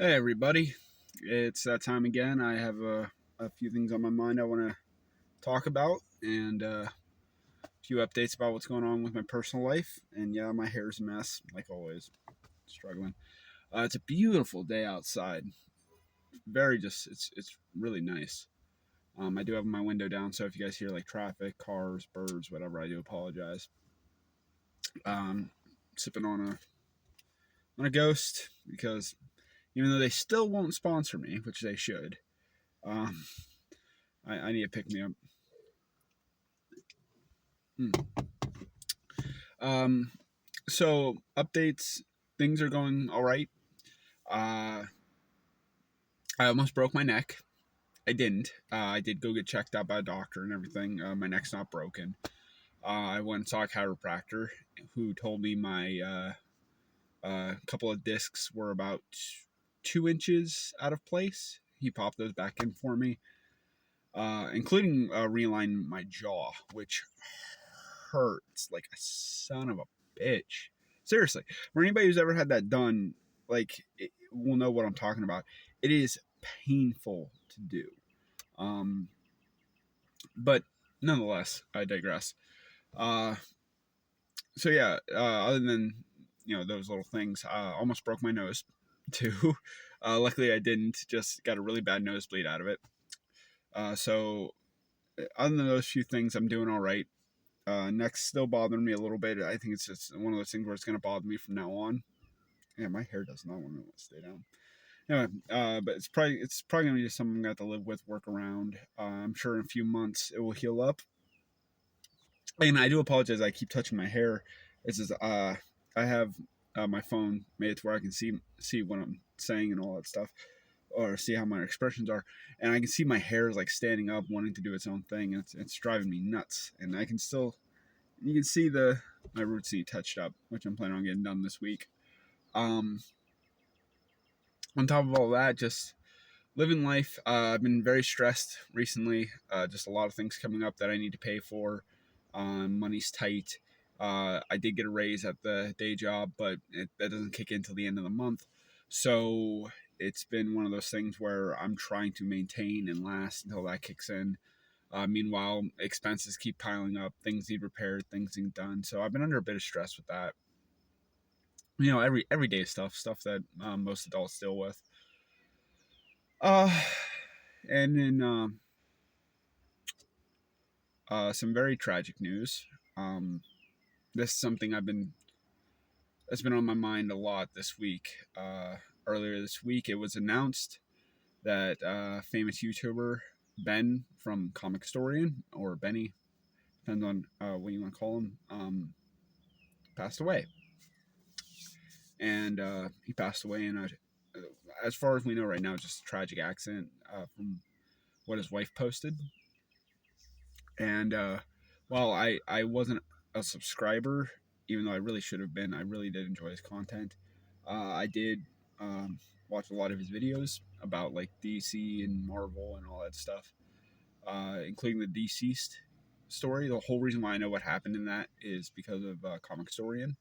Hey everybody, it's that time again. I have a few things on my mind I want to talk about, and a few updates about what's going on with my personal life. And yeah, my hair's a mess, like always, struggling. It's a beautiful day outside. It's really nice. I do have my window down, so if you guys hear like traffic, cars, birds, whatever, I do apologize. Um, Sipping on a ghost because even though they still won't sponsor me, which they should, um, I need to pick me up. Hmm. Um, so updates, things are going all right. Uh, I almost broke my neck. I didn't. I did go get checked out by a doctor and everything. My neck's not broken. I went and saw a chiropractor who told me my couple of discs were about 2 inches out of place. He popped those back in for me, including realigning my jaw, which hurts like a son of a bitch. Seriously, for anybody who's ever had that done, will know what I'm talking about. It is painful to do. Um, but nonetheless, I digress. Uh, so yeah, other than those little things, almost broke my nose too. Luckily, I didn't. Just got a really bad nosebleed out of it. So other than those few things, I'm doing all right. Neck's still bothering me a little bit. I think it's just one of those things where it's going to bother me from now on. Yeah, my hair does not want to stay down. Anyway, but it's probably gonna be just something I'm gonna have to live with, work around. I'm sure in a few months it will heal up. And I do apologize. I keep touching my hair. It's just I have my phone made it to where I can see what I'm saying and all that stuff, or see how my expressions are, and I can see my hair is like standing up, wanting to do its own thing. And it's driving me nuts. And I can still you can see the my roots need touched up, which I'm planning on getting done this week. Um, on top of all that, just living life. I've been very stressed recently. Just a lot of things coming up that I need to pay for. Money's tight. I did get a raise at the day job, but that doesn't kick in till the end of the month. So it's been one of those things where I'm trying to maintain and last until that kicks in. Meanwhile, expenses keep piling up. Things need repaired. Things need done. So I've been under a bit of stress with that. Everyday stuff that most adults deal with. Uh, and then some very tragic news. Um, this is something that's been on my mind a lot this week. Earlier this week, it was announced that famous YouTuber Ben from Comic Historian, or Benny, depends on what you want to call him, passed away. And he passed away in as far as we know right now, just a tragic accident from what his wife posted. And while I wasn't a subscriber, even though I really should have been, I really did enjoy his content. I did watch a lot of his videos about like DC and Marvel and all that stuff, including the Deceased story. The whole reason why I know what happened in that is because of Comic Historian.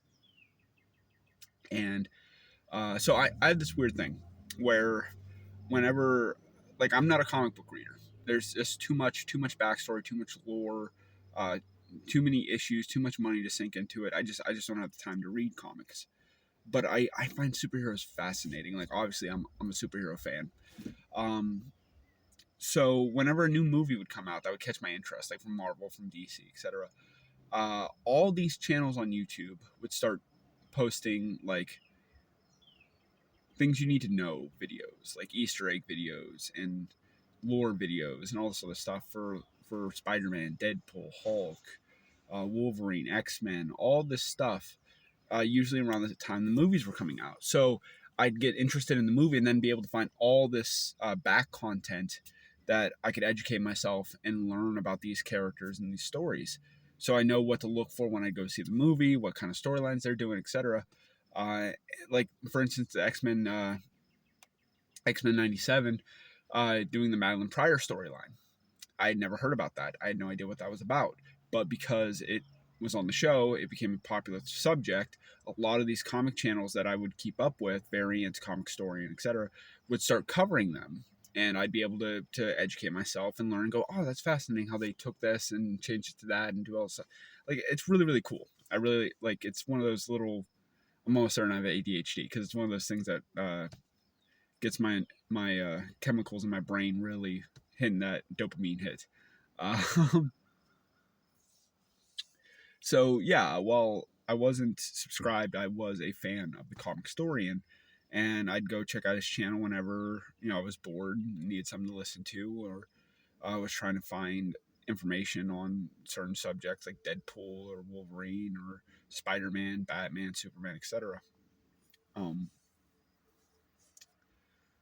And so I have this weird thing where whenever, like, I'm not a comic book reader. There's just too much backstory, too much lore, uh, too many issues, too much money to sink into it. I just don't have the time to read comics. But I find superheroes fascinating. Like, obviously I'm a superhero fan. Um, so whenever a new movie would come out that would catch my interest, like from Marvel, from DC, etc., all these channels on YouTube would start posting like things you need to know videos, like Easter egg videos and lore videos and all this other stuff for Spider-Man, Deadpool, Hulk, Wolverine, X-Men, all this stuff. Usually around the time the movies were coming out, so I'd get interested in the movie and then be able to find all this back content that I could educate myself and learn about these characters and these stories. So I know what to look for when I go see the movie, what kind of storylines they're doing, etc. Uh, like for instance, the X Men '97, doing the Madeline Pryor storyline. I had never heard about that. I had no idea what that was about. But because was on the show, it became a popular subject. A lot of these comic channels that I would keep up with, Variant, Comic Story, and etc., would start covering them. And I'd be able to educate myself and learn and go, oh, that's fascinating how they took this and changed it to that and do all this stuff. Like, it's really, really cool. I really, like, it's one of those little, I'm almost certain I have ADHD because it's one of those things that gets my chemicals in my brain really hitting that dopamine hit. So yeah, while I wasn't subscribed, I was a fan of the Comic Historian, and I'd go check out his channel whenever I was bored, needed something to listen to, or I was trying to find information on certain subjects like Deadpool or Wolverine or Spider-Man, Batman, Superman, etc. Um,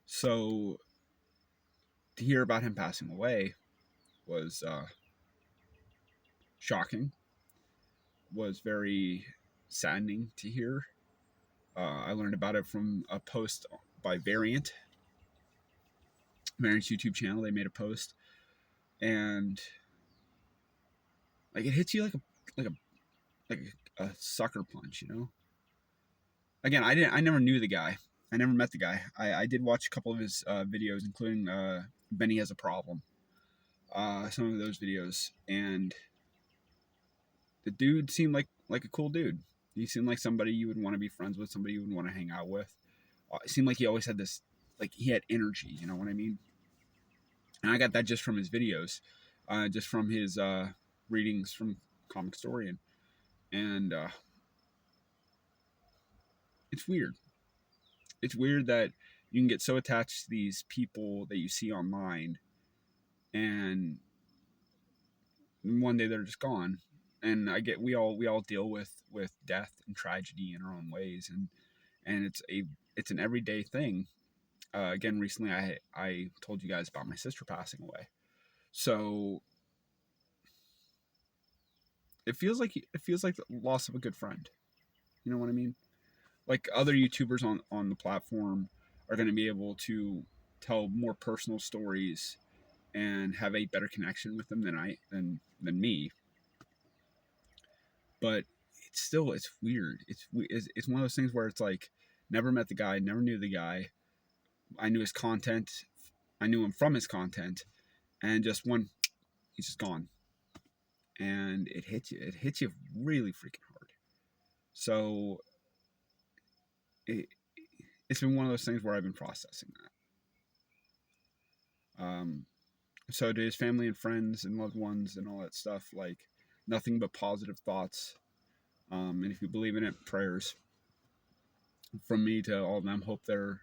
so to hear about him passing away was shocking, was very saddening to hear. I learned about it from a post by Variant's YouTube channel. They made a post, and like it hits you like a like a sucker punch, Again, I never knew the guy. I never met the guy. I did watch a couple of his videos, including Benny Has a Problem. Some of those videos, and the dude seemed like a cool dude. He seemed like somebody you would want to be friends with, somebody you would want to hang out with. It seemed like he always had this, like he had energy. You know what I mean? And I got that just from his videos, just from his readings from Comic Historian, and it's weird. It's weird that you can get so attached to these people that you see online, and one day they're just gone. And I get we all deal with death and tragedy in our own ways, and it's an everyday thing. Again, recently I told you guys about my sister passing away, so it feels like the loss of a good friend. You know what I mean? Like other YouTubers on the platform are going to be able to tell more personal stories and have a better connection with them than me. But it's weird. It's one of those things where it's like never met the guy, never knew the guy. I knew his content. I knew him from his content, and just one, he's just gone, and it hits you. It hits you really freaking hard. So it, it's been one of those things where I've been processing that. So to his family and friends and loved ones and all that stuff, like nothing but positive thoughts. And if you believe in it, prayers from me to all of them. Hope they're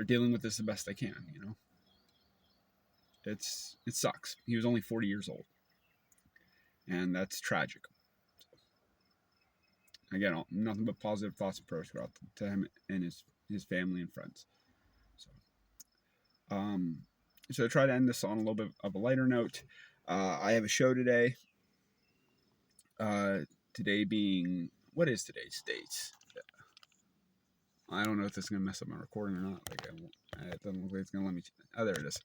dealing with this the best they can. It sucks. He was only 40 years old, and that's tragic. Again, nothing but positive thoughts and prayers go out to him and his family and friends. So, so to try to end this on a little bit of a lighter note, I have a show today. Today being, what is today's date? I don't know if this is gonna mess up my recording or not. It doesn't look like it's gonna let me. Oh, there it is.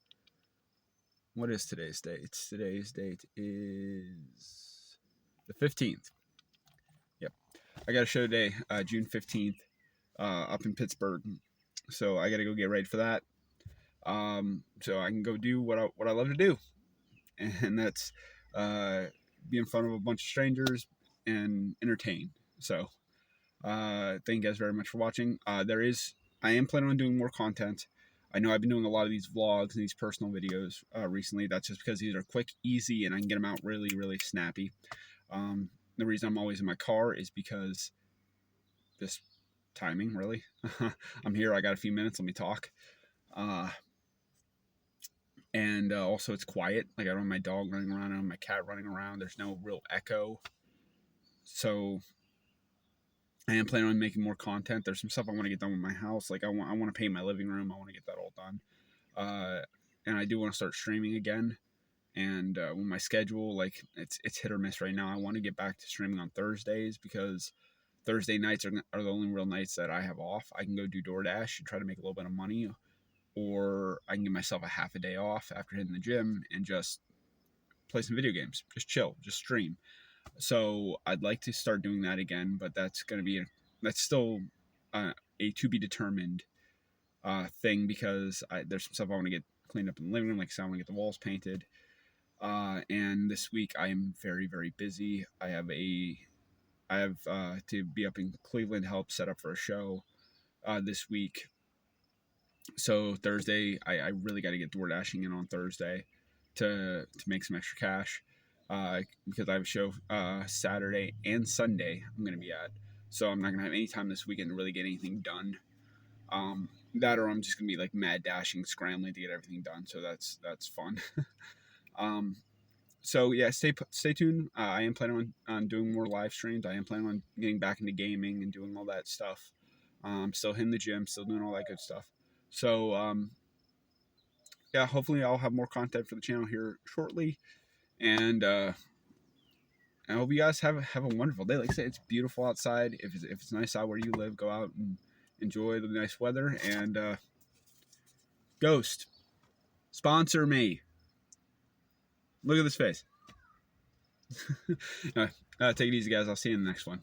What is today's date? Today's date is the 15th. Yep, I got a show today, June 15th, up in Pittsburgh. So I got to go get ready for that. So I can go do what I love to do, and that's be in front of a bunch of strangers and entertain. So thank you guys very much for watching. I am planning on doing more content. I know I've been doing a lot of these vlogs and these personal videos recently. That's just because these are quick, easy, and I can get them out really, really snappy. The reason I'm always in my car is because this timing, really. I'm here. I got a few minutes. Let me talk. And also, it's quiet. Like, I don't have my dog running around. I don't have my cat running around. There's no real echo. So I am planning on making more content. There's some stuff I want to get done with my house. Like, I want to paint my living room. I want to get that all done. And I do want to start streaming again. And with my schedule, like it's hit or miss right now. I want to get back to streaming on Thursdays because Thursday nights are the only real nights that I have off. I can go do DoorDash and try to make a little bit of money, or I can give myself a half a day off after hitting the gym and just play some video games, just chill, just stream. So I'd like to start doing that again, but that's still a to be determined thing, because there's some stuff I want to get cleaned up in the living room. Like I said, I want to get the walls painted. And this week I am very, very busy. I have to be up in Cleveland, help set up for a show this week. So Thursday, I really got to get DoorDashing in on Thursday to make some extra cash, because I have a show Saturday and Sunday I'm going to be at. So I'm not going to have any time this weekend to really get anything done. That, or I'm just going to be like mad dashing, scrambling to get everything done. So that's fun. um, so yeah, stay tuned. I am planning on doing more live streams. I am planning on getting back into gaming and doing all that stuff. Still hitting the gym, still doing all that good stuff. So yeah, hopefully I'll have more content for the channel here shortly. And I hope you guys have a wonderful day. Like I said, it's beautiful outside. If it's nice out where you live, go out and enjoy the nice weather. And Ghost, sponsor me. Look at this face. Take it easy, guys. I'll see you in the next one.